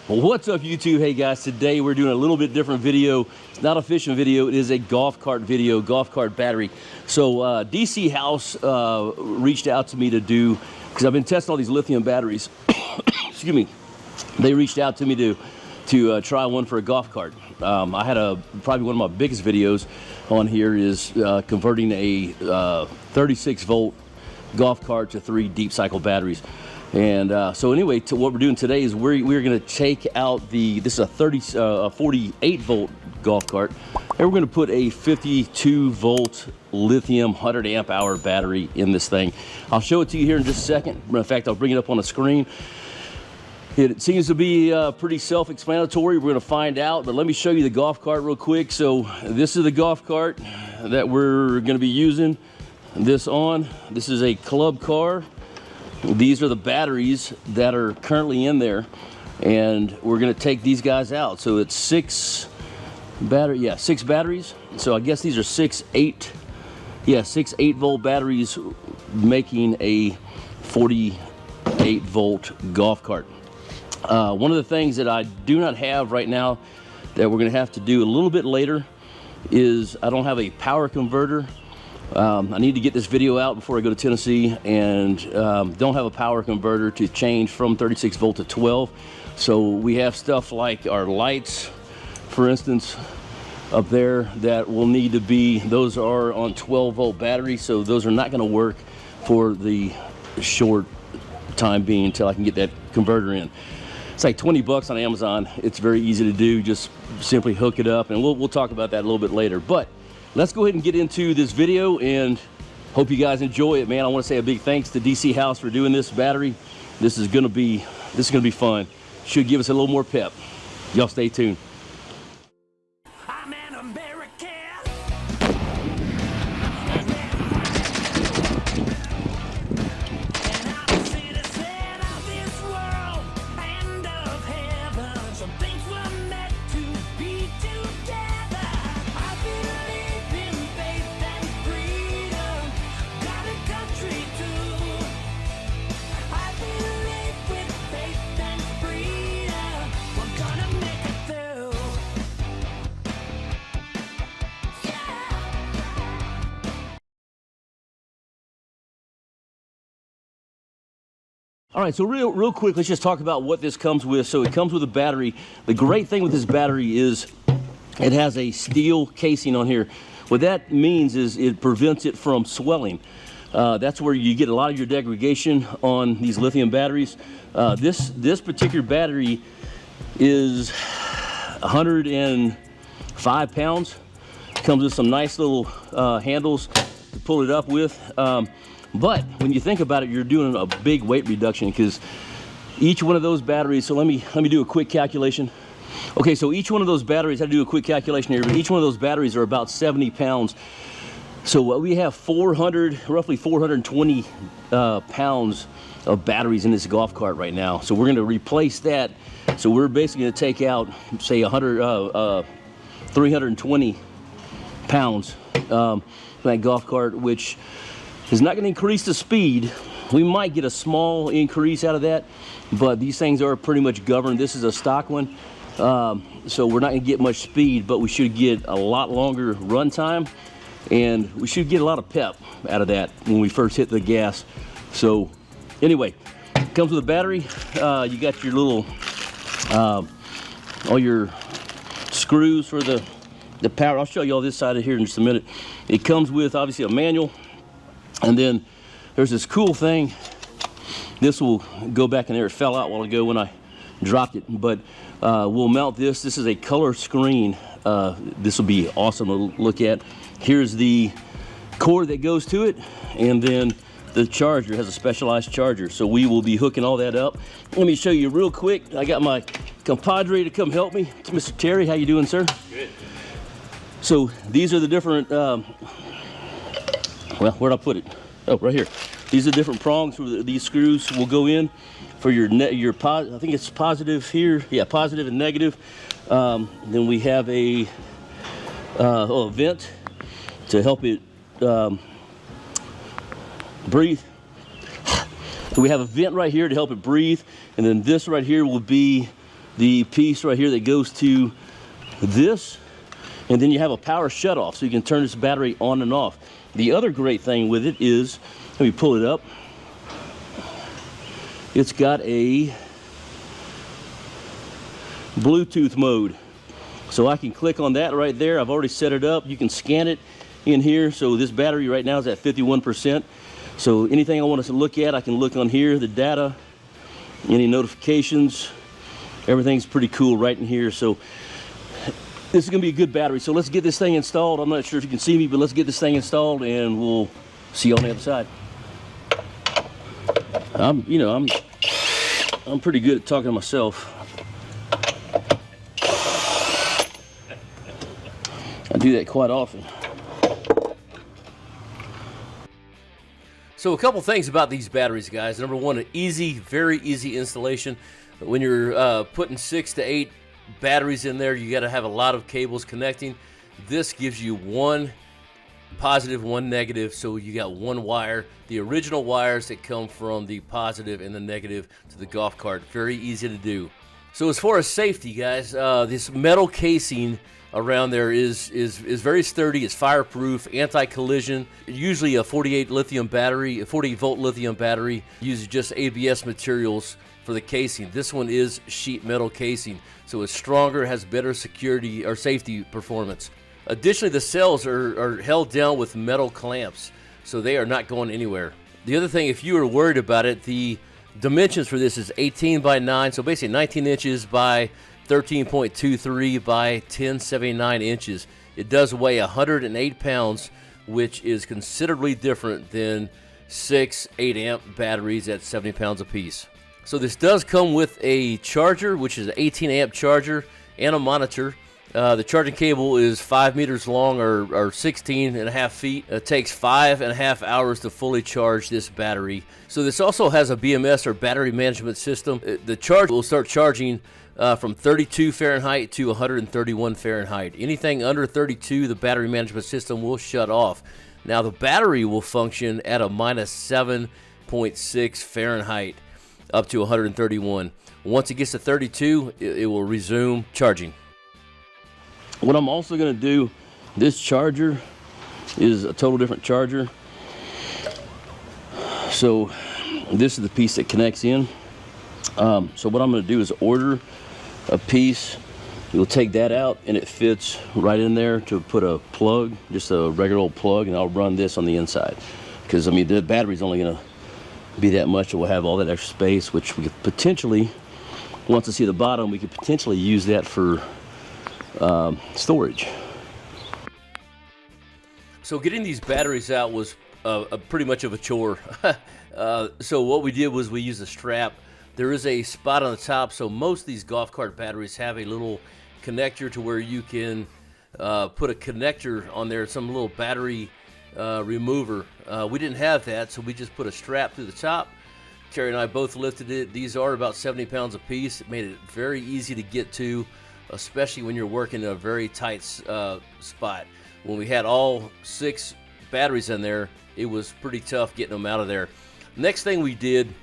Well, what's up YouTube? Hey guys, today we're doing a little bit different video. It's not a fishing video, it is a golf cart video, golf cart battery. So DC House reached out to me to do, because I've been testing all these lithium batteries. Excuse me. They reached out to me to try one for a golf cart. I had probably one of my biggest videos on here is converting a 36 volt golf cart to 3 deep cycle batteries. And so anyway, what we're doing today is we're going to take out this is a 48 volt golf cart, and we're going to put a 52 volt lithium 100 amp hour battery in this thing. I'll show it to you here in just a second. In fact, I'll bring it up on the screen. It seems to be pretty self-explanatory. We're going to find out, but let me show you the golf cart real quick. So this is the golf cart that we're going to be using this on. This is a club car. These are the batteries that are currently in there, and we're going to take these guys out. So it's 6 batteries. So I guess these are 6 8 volt batteries making a 48 volt golf cart. One of the things that I do not have right now that we're going to have to do a little bit later is I don't have a power converter. I need to get this video out before I go to Tennessee, and don't have a power converter to change from 36 volt to 12. So we have stuff like our lights, for instance, up there that will need to be, those are on 12 volt batteries, so those are not going to work for the short time being until I can get that converter in. It's like 20 bucks on Amazon. It's very easy to do. Just simply hook it up, and we'll talk about that a little bit later. But let's go ahead and get into this video, and hope you guys enjoy it, man. I want to say a big thanks to DC House for doing this battery. This is gonna be fun. Should give us a little more pep. Y'all stay tuned. All right, so real quick, let's just talk about what this comes with. So it comes with a battery. The great thing with this battery is it has a steel casing on here. What that means is it prevents it from swelling. That's where you get a lot of your degradation on these lithium batteries. This particular battery is 105 pounds. Comes with some nice little handles to pull it up with. But when you think about it, you're doing a big weight reduction, because each one of those batteries, so let me do a quick calculation. Okay, so each one of those batteries, I had to do a quick calculation here, but each one of those batteries are about 70 pounds. So we have roughly 420 pounds of batteries in this golf cart right now. So we're going to replace that. So we're basically going to take out, say, 320 pounds for that golf cart, which is not going to increase the speed. We might get a small increase out of that, but these things are pretty much governed. This is a stock one, so we're not going to get much speed, but we should get a lot longer run time, and we should get a lot of pep out of that when we first hit the gas. So anyway, it comes with a battery. You got your little all your screws for the power. I'll show you all this side of here in just a minute. It comes with obviously a manual. And then there's this cool thing. This will go back in there. It fell out a while ago when I dropped it, but we'll mount this. This is a color screen. This will be awesome to look at. Here's the cord that goes to it, and then the charger has a specialized charger. So we will be hooking all that up. Let me show you real quick. I got my compadre to come help me. It's Mr. Terry. How you doing, sir? Good. So these are the different well, where'd I put it? Oh, right here. These are different prongs where these screws will go in for your I think it's positive here. Yeah, positive and negative. Then we have a vent to help it breathe. So we have a vent right here to help it breathe, and then this right here will be the piece right here that goes to this, and then you have a power shutoff, so you can turn this battery on and off. The other great thing with it is, let me pull it up, it's got a Bluetooth mode. So I can click on that right there. I've already set it up. You can scan it in here. So this battery right now is at 51%. So anything I want us to look at, I can look on here, the data, any notifications, everything's pretty cool right in here. So this is gonna be a good battery. So let's get this thing installed. I'm not sure if you can see me, but let's get this thing installed and we'll see you on the other side. I'm pretty good at talking to myself. I do that quite often. So a couple things about these batteries, guys. Number one, an easy, very easy installation. When you're putting 6 to 8 batteries in there, you got to have a lot of cables connecting. This gives you one positive, one negative, so you got one wire. The original wires that come from the positive and the negative to the golf cart. Very easy to do. So as far as safety, guys, this metal casing around there is very sturdy. It's fireproof, anti-collision. Usually a 48 lithium battery, a 48 volt lithium battery uses just ABS materials for the casing. This one is sheet metal casing, so it's stronger, has better security or safety performance. Additionally, the cells are held down with metal clamps, so they are not going anywhere. The other thing, if you were worried about it, the dimensions for this is 18 by 9, so basically 19 inches by 13.23 by 1079 inches. It does weigh 108 pounds, which is considerably different than 6 8-amp batteries at 70 pounds apiece. So this does come with a charger, which is an 18-amp charger, and a monitor. The charging cable is 5 meters long, or 16 and a half feet. It takes 5.5 hours to fully charge this battery. So this also has a BMS, or battery management system. The charger will start charging from 32 Fahrenheit to 131 Fahrenheit. Anything under 32, the battery management system will shut off. Now the battery will function at a minus 7.6 Fahrenheit up to 131. Once it gets to 32, it will resume charging. What I'm also going to do, this charger is a total different charger. So this is the piece that connects in. So what I'm going to do is order a piece. You'll take that out and it fits right in there to put a plug, just a regular old plug, and I'll run this on the inside. Because I mean the battery's only going to be that much, so we'll have all that extra space, which we could potentially, once I see the bottom, we could potentially use that for storage. So getting these batteries out was pretty much of a chore. So what we did was we used a strap. There is a spot on the top, so most of these golf cart batteries have a little connector to where you can put a connector on there, some little battery remover. We didn't have that, so we just put a strap through the top. Terry and I both lifted it. These are about 70 pounds a piece. It made it very easy to get to, especially when you're working in a very tight spot. When we had all 6 batteries in there, it was pretty tough getting them out of there. Next thing we did,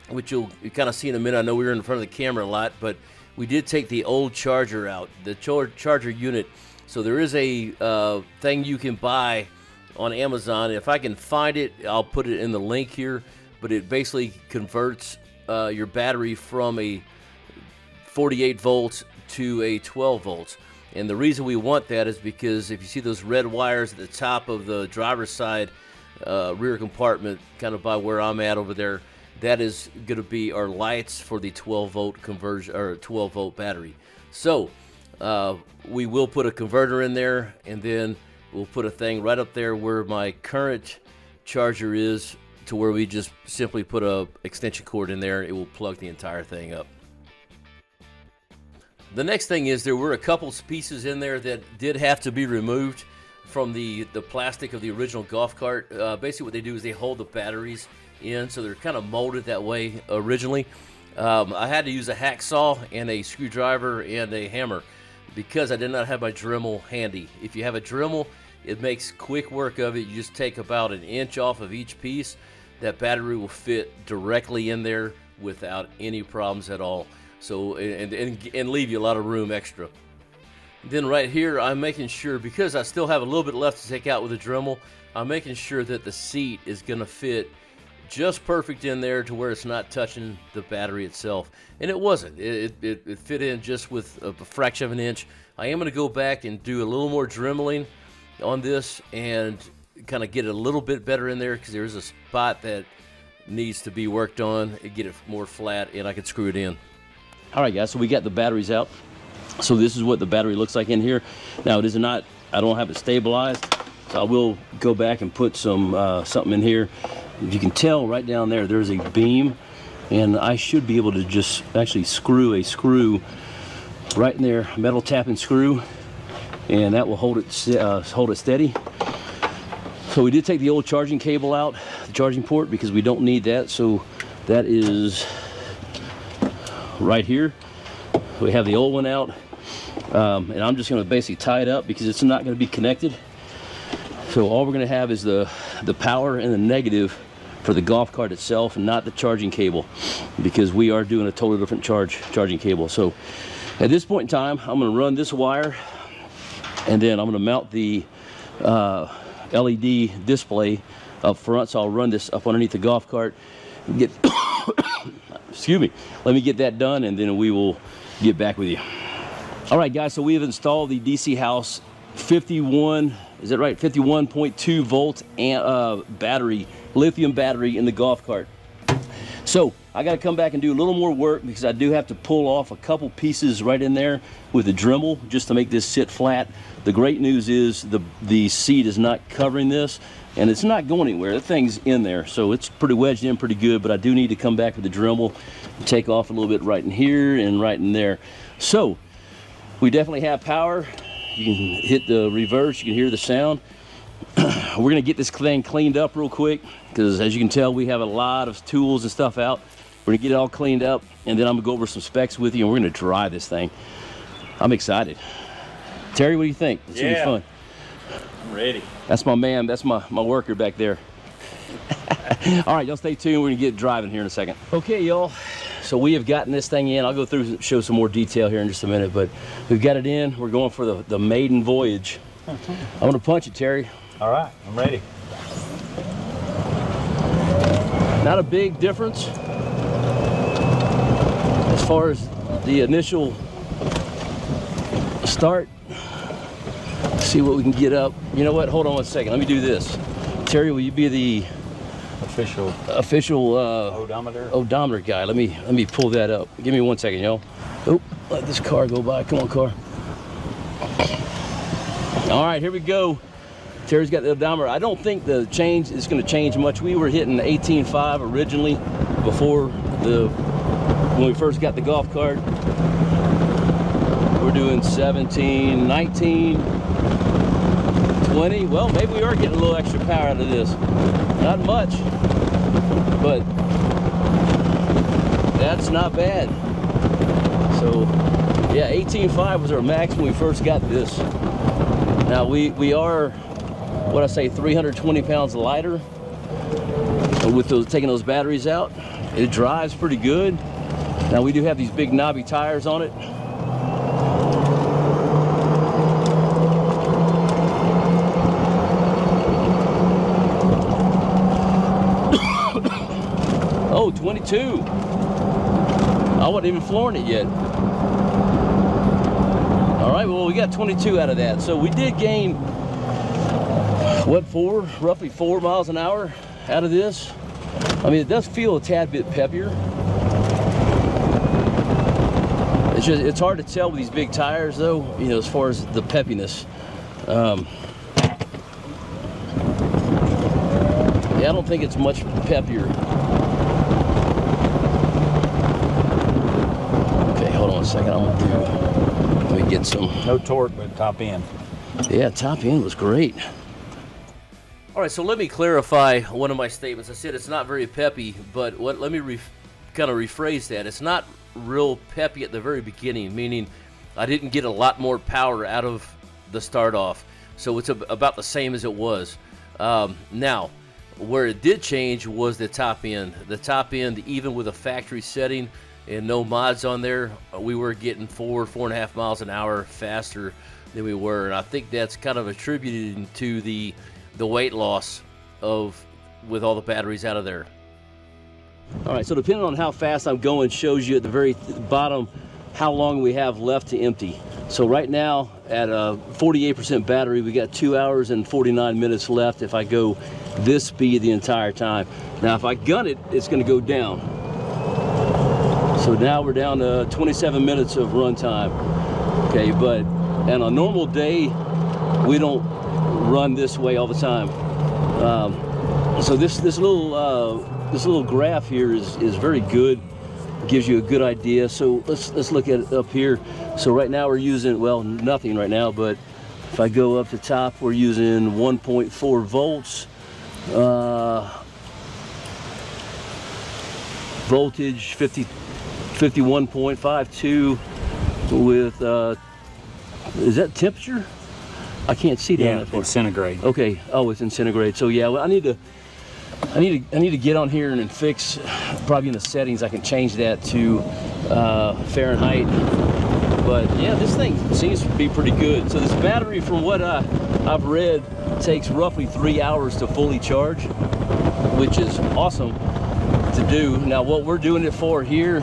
which you'll kind of see in a minute, I know we were in front of the camera a lot, but we did take the old charger out, the charger unit. So there is a thing you can buy on Amazon. If I can find it, I'll put it in the link here, but it basically converts your battery from a 48 volts to a 12 volts. And the reason we want that is because if you see those red wires at the top of the driver's side rear compartment, kind of by where I'm at over there, that is going to be our lights for the 12 volt conversion, or 12 volt battery. So we will put a converter in there, and then we'll put a thing right up there where my current charger is, to where we just simply put a extension cord in there. It will plug the entire thing up. The next thing is, there were a couple pieces in there that did have to be removed from the plastic of the original golf cart. Basically what they do is they hold the batteries in, so they're kind of molded that way originally. I had to use a hacksaw and a screwdriver and a hammer because I did not have my Dremel handy. If you have a Dremel, it makes quick work of it. You just take about 1 inch off of each piece. That battery will fit directly in there without any problems at all. So and leave you a lot of room extra. Then right here, I'm making sure, because I still have a little bit left to take out with the Dremel, I'm making sure that the seat is going to fit just perfect in there to where it's not touching the battery itself. And it wasn't. It fit in just with a fraction of an inch. I am going to go back and do a little more dremeling on this and kind of get it a little bit better in there, because there is a spot that needs to be worked on and get it more flat, and I can screw it in. All right, guys, so we got the batteries out. So this is what the battery looks like in here. Now, it is not, I don't have it stabilized, so I will go back and put some something in here. If you can tell right down there, there's a beam, and I should be able to just actually screw a screw right in there, metal tapping screw, and that will hold it steady. So we did take the old charging cable out, the charging port, because we don't need that. So that is right here. We have the old one out, and I'm just going to basically tie it up because it's not going to be connected. So all we're going to have is the power and the negative for the golf cart itself, and not the charging cable, because we are doing a totally different charging cable. So at this point in time, I'm going to run this wire, and then I'm going to mount the LED display up front. So I'll run this up underneath the golf cart and get excuse me, let me get that done, and then we will get back with you. All right, guys, so we have installed the DCHOUSE 51.2 volt battery, lithium battery in the golf cart. So I got to come back and do a little more work, because I do have to pull off a couple pieces right in there with the Dremel just to make this sit flat. The great news is the seat is not covering this, and it's not going anywhere. The thing's in there, so it's pretty wedged in pretty good, but I do need to come back with the Dremel and take off a little bit right in here and right in there. So we definitely have power. You can hit the reverse, you can hear the sound. We're going to get this thing cleaned up real quick, because as you can tell, we have a lot of tools and stuff out. We're going to get it all cleaned up, and then I'm going to go over some specs with you, and we're going to dry this thing. I'm excited. Terry, what do you think? It's going to be fun. I'm ready. That's my man. That's my worker back there. All right, y'all stay tuned. We're going to get driving here in a second. Okay, y'all. So we have gotten this thing in. I'll go through and show some more detail here in just a minute, but we've got it in. We're going for the maiden voyage. I'm going to punch it, Terry. All right, I'm ready. Not a big difference as far as the initial start. Let's see what we can get up. You know what? Hold on one second. Let me do this. Terry, will you be the official odometer guy? Let me pull that up. Give me 1 second, y'all. Oh, let this car go by. Come on, car. All right, here we go. Terry's got the odometer. I don't think the change is going to change much. We were hitting 18.5 originally before when we first got the golf cart. We're doing 17, 19, 20. Well, maybe we are getting a little extra power out of this. Not much, but that's not bad. So yeah, 18.5 was our max when we first got this. Now we are, what I say, 320 pounds lighter with taking those batteries out. It drives pretty good. Now we do have these big knobby tires on it. Oh, 22. I wasn't even flooring it yet. All right, well, we got 22 out of that. So we did gain, what, roughly 4 miles an hour out of this. I mean, it does feel a tad bit peppier. It's hard to tell with these big tires, though, you know, as far as the peppiness. Yeah, I don't think it's much peppier. Okay, hold on a second. Let me get some. No torque, but top end. Yeah, top end was great. All right, so let me clarify one of my statements. I said it's not very peppy, but let me kind of rephrase that. It's not real peppy at the very beginning, meaning I didn't get a lot more power out of the start off. So it's about the same as it was. Now, where it did change was the top end. The top end, even with a factory setting, and no mods on there, we were getting 4.5 miles an hour faster than we were. And I think that's kind of attributed to the weight loss with all the batteries out of there. All right, so depending on how fast I'm going shows you at the very bottom how long we have left to empty. So right now at a 48% battery, we got 2 hours and 49 minutes left if I go this speed the entire time. Now if I gun it, it's gonna go down. So now we're down to 27 minutes of run time. Okay, but on a normal day, we don't run this way all the time. So this little graph here is very good. Gives you a good idea. So let's look at it up here. So right now we're using, well, nothing right now, but if I go up to top, we're using 1.4 volts. Voltage 51.52 with is that temperature? I can't see down that far. It's centigrade. Okay. Oh, it's in centigrade. So yeah, well, I need to get on here and fix, probably in the settings I can change that to Fahrenheit. But yeah, this thing seems to be pretty good. So this battery, from what I've read, takes roughly 3 hours to fully charge, which is awesome to do. Now what we're doing it for here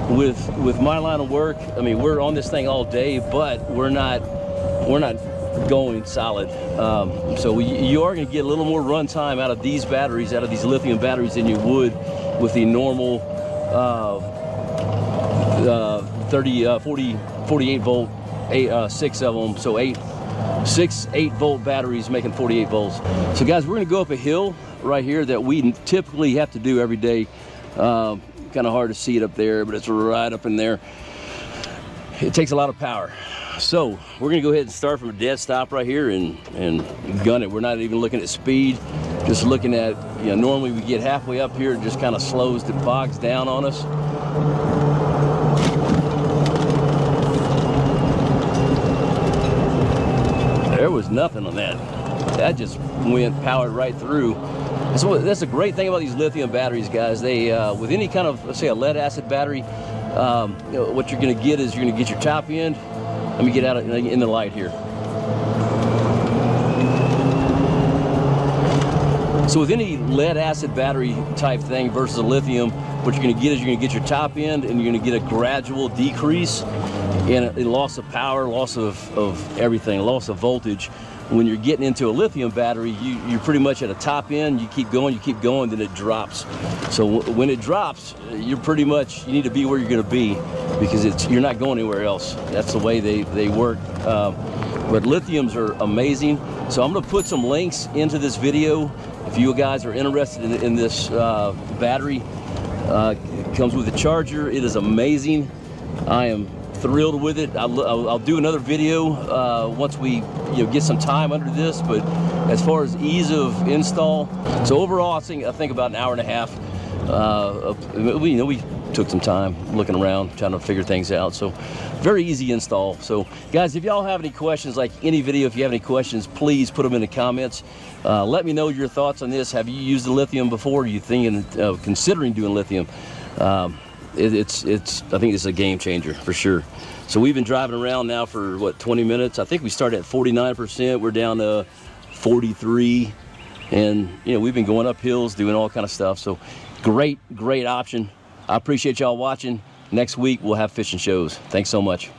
with my line of work, I mean, we're on this thing all day, but we're not going solid. So you are going to get a little more run time out of these batteries, out of these lithium batteries, than you would with the normal 48 volt, 6 of them. So 8 volt batteries making 48 volts. So guys, we're going to go up a hill right here that we typically have to do every day. Kind of hard to see it up there, but it's right up in there. It takes a lot of power. So we're gonna go ahead and start from a dead stop right here and gun it. We're not even looking at speed, just looking at, you know, normally we get halfway up here, it just kind of slows, it bogs down on us. There was nothing on that. That just went powered right through. So that's a great thing about these lithium batteries, guys. They, with any kind of, let's say a lead acid battery, you know, what you're gonna get is you're gonna get your top end. Let me get out in the light here. So with any lead acid battery type thing versus a lithium, what you're gonna get is you're gonna get your top end and you're gonna get a gradual decrease in loss of power, loss of everything, loss of voltage. When you're getting into a lithium battery, you're pretty much at a top end, you keep going, then it drops. So when it drops, you're pretty much, you need to be where you're gonna be, because you're not going anywhere else. That's the way they work. But lithiums are amazing. So I'm gonna put some links into this video. If you guys are interested in this battery, it comes with a charger. It is amazing. I am thrilled with it. I'll do another video once we get some time under this, but as far as ease of install, so overall I think about an hour and a half. We took some time looking around, trying to figure things out, so very easy install. So guys, if y'all have any questions, like any video, if you have any questions, please put them in the comments. Let me know your thoughts on this. Have you used the lithium before? Are you thinking of considering doing lithium? I think it's a game changer for sure. So we've been driving around now for what, 20 minutes. I think we started at 49%. We're down to 43, and we've been going up hills, doing all kind of stuff. So great option. I appreciate y'all watching. Next week we'll have fishing shows. Thanks so much.